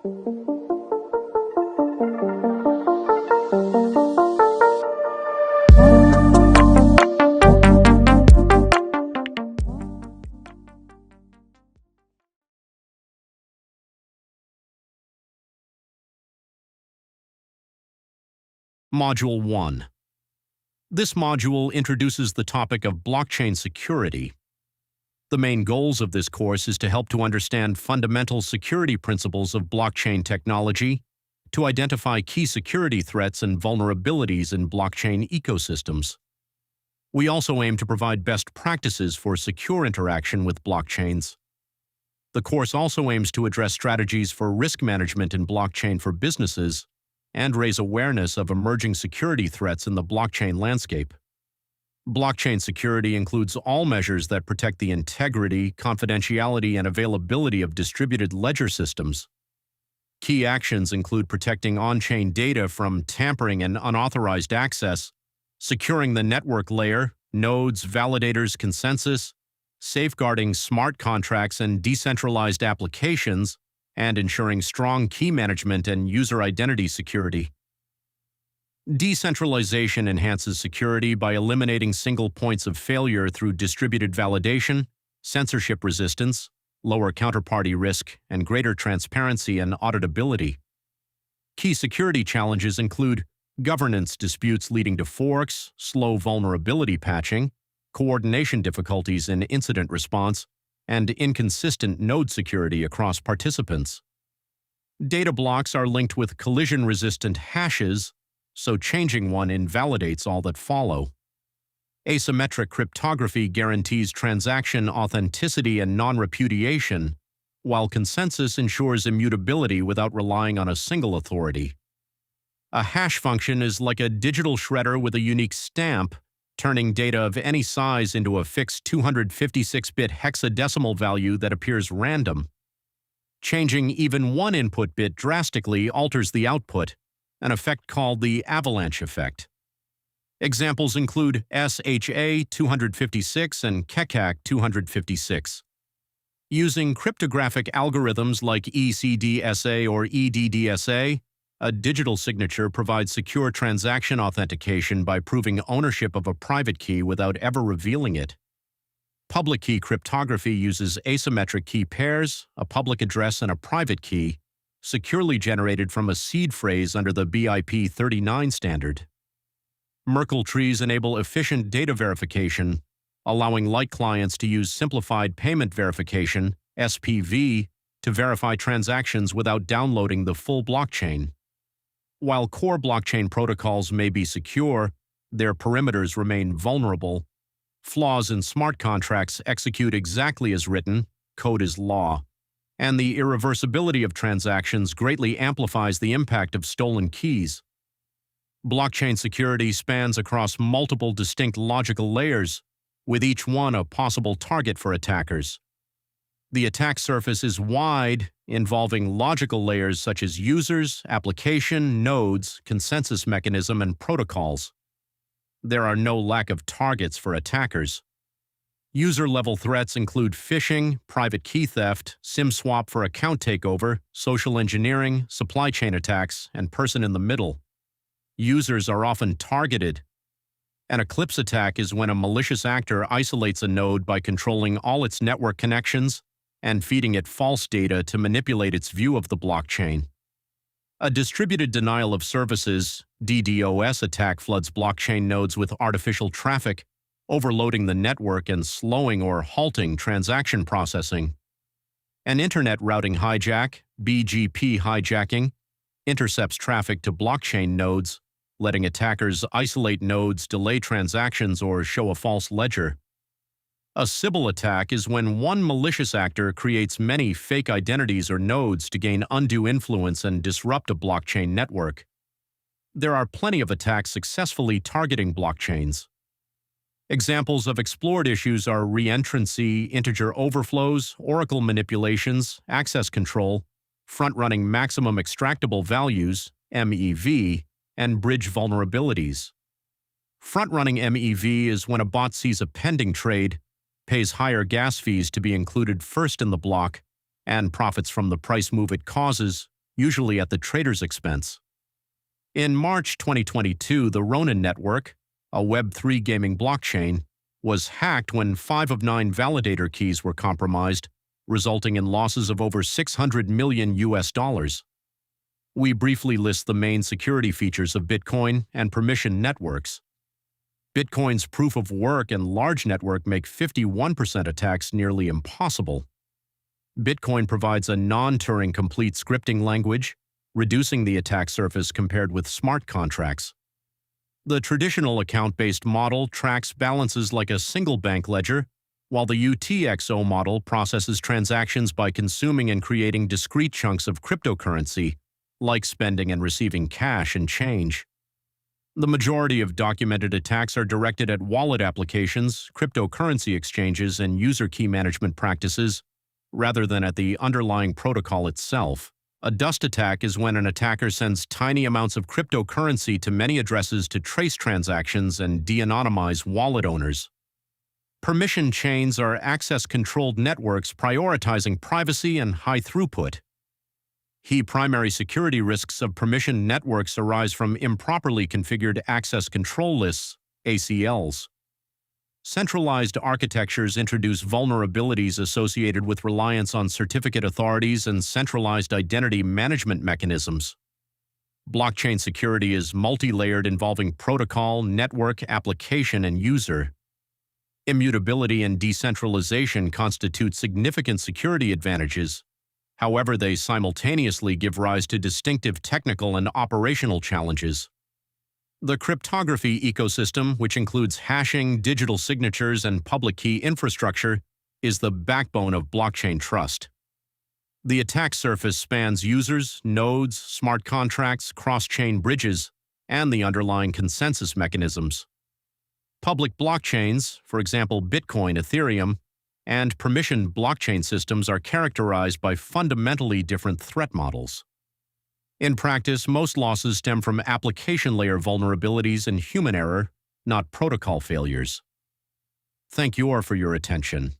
Module 1. This module introduces the topic of blockchain security. The main goals of this course is to help to understand fundamental security principles of blockchain technology, to identify key security threats and vulnerabilities in blockchain ecosystems. We also aim to provide best practices for secure interaction with blockchains. The course also aims to address strategies for risk management in blockchain for businesses and raise awareness of emerging security threats in the blockchain landscape. Blockchain security includes all measures that protect the integrity, confidentiality, and availability of distributed ledger systems. Key actions include protecting on-chain data from tampering and unauthorized access, securing the network layer, nodes, validators, consensus, safeguarding smart contracts and decentralized applications, and ensuring strong key management and user identity security. Decentralization enhances security by eliminating single points of failure through distributed validation, censorship resistance, lower counterparty risk, and greater transparency and auditability. Key security challenges include governance disputes leading to forks, slow vulnerability patching, coordination difficulties in incident response, and inconsistent node security across participants. Data blocks are linked with collision-resistant hashes, so changing one invalidates all that follow. Asymmetric cryptography guarantees transaction authenticity and non-repudiation, while consensus ensures immutability without relying on a single authority. A hash function is like a digital shredder with a unique stamp, turning data of any size into a fixed 256-bit hexadecimal value that appears random. Changing even one input bit drastically alters the output, an effect called the avalanche effect. Examples include SHA-256 and Keccak-256. Using cryptographic algorithms like ECDSA or EDDSA, a digital signature provides secure transaction authentication by proving ownership of a private key without ever revealing it. Public key cryptography uses asymmetric key pairs, a public address, and a private key, securely generated from a seed phrase under the BIP 39 standard. Merkle trees enable efficient data verification, allowing light clients to use simplified payment verification, SPV, to verify transactions without downloading the full blockchain. While core blockchain protocols may be secure, their perimeters remain vulnerable. Flaws in smart contracts execute exactly as written, code is law, and the irreversibility of transactions greatly amplifies the impact of stolen keys. Blockchain security spans across multiple distinct logical layers, with each one a possible target for attackers. The attack surface is wide, involving logical layers such as users, application, nodes, consensus mechanism, and protocols. There are no lack of targets for attackers. User-level threats include phishing, private key theft, SIM swap for account takeover, social engineering, supply chain attacks, and person in the middle. Users are often targeted. An eclipse attack is when a malicious actor isolates a node by controlling all its network connections and feeding it false data to manipulate its view of the blockchain. A distributed denial of services (DDoS) attack floods blockchain nodes with artificial traffic, overloading the network and slowing or halting transaction processing. An internet routing hijack (BGP hijacking) intercepts traffic to blockchain nodes, letting attackers isolate nodes, delay transactions, or show a false ledger. A Sybil attack is when one malicious actor creates many fake identities or nodes to gain undue influence and disrupt a blockchain network. There are plenty of attacks successfully targeting blockchains. Examples of explored issues are reentrancy, integer overflows, oracle manipulations, access control, front-running maximum extractable values, MEV, and bridge vulnerabilities. Front-running MEV is when a bot sees a pending trade, pays higher gas fees to be included first in the block, and profits from the price move it causes, usually at the trader's expense. In March 2022, the Ronin network, a Web3 gaming blockchain, was hacked when 5 of 9 validator keys were compromised, resulting in losses of over $600 million US. We briefly list the main security features of Bitcoin and permission networks. Bitcoin's proof of work and large network make 51% attacks nearly impossible. Bitcoin provides a non-Turing complete scripting language, reducing the attack surface compared with smart contracts. The traditional account-based model tracks balances like a single bank ledger, while the UTXO model processes transactions by consuming and creating discrete chunks of cryptocurrency, like spending and receiving cash and change. The majority of documented attacks are directed at wallet applications, cryptocurrency exchanges, and user key management practices, rather than at the underlying protocol itself. A dust attack is when an attacker sends tiny amounts of cryptocurrency to many addresses to trace transactions and de-anonymize wallet owners. Permission chains are access-controlled networks prioritizing privacy and high throughput. Key primary security risks of permission networks arise from improperly configured access control lists, ACLs. Centralized architectures introduce vulnerabilities associated with reliance on certificate authorities and centralized identity management mechanisms. Blockchain security is multi-layered, involving protocol, network, application, and user. Immutability and decentralization constitute significant security advantages. However, they simultaneously give rise to distinctive technical and operational challenges. The cryptography ecosystem, which includes hashing, digital signatures, and public key infrastructure, is the backbone of blockchain trust. The attack surface spans users, nodes, smart contracts, cross-chain bridges, and the underlying consensus mechanisms. Public blockchains, for example Bitcoin, Ethereum, and permission blockchain systems are characterized by fundamentally different threat models. In practice, most losses stem from application layer vulnerabilities and human error, not protocol failures. Thank you for your attention.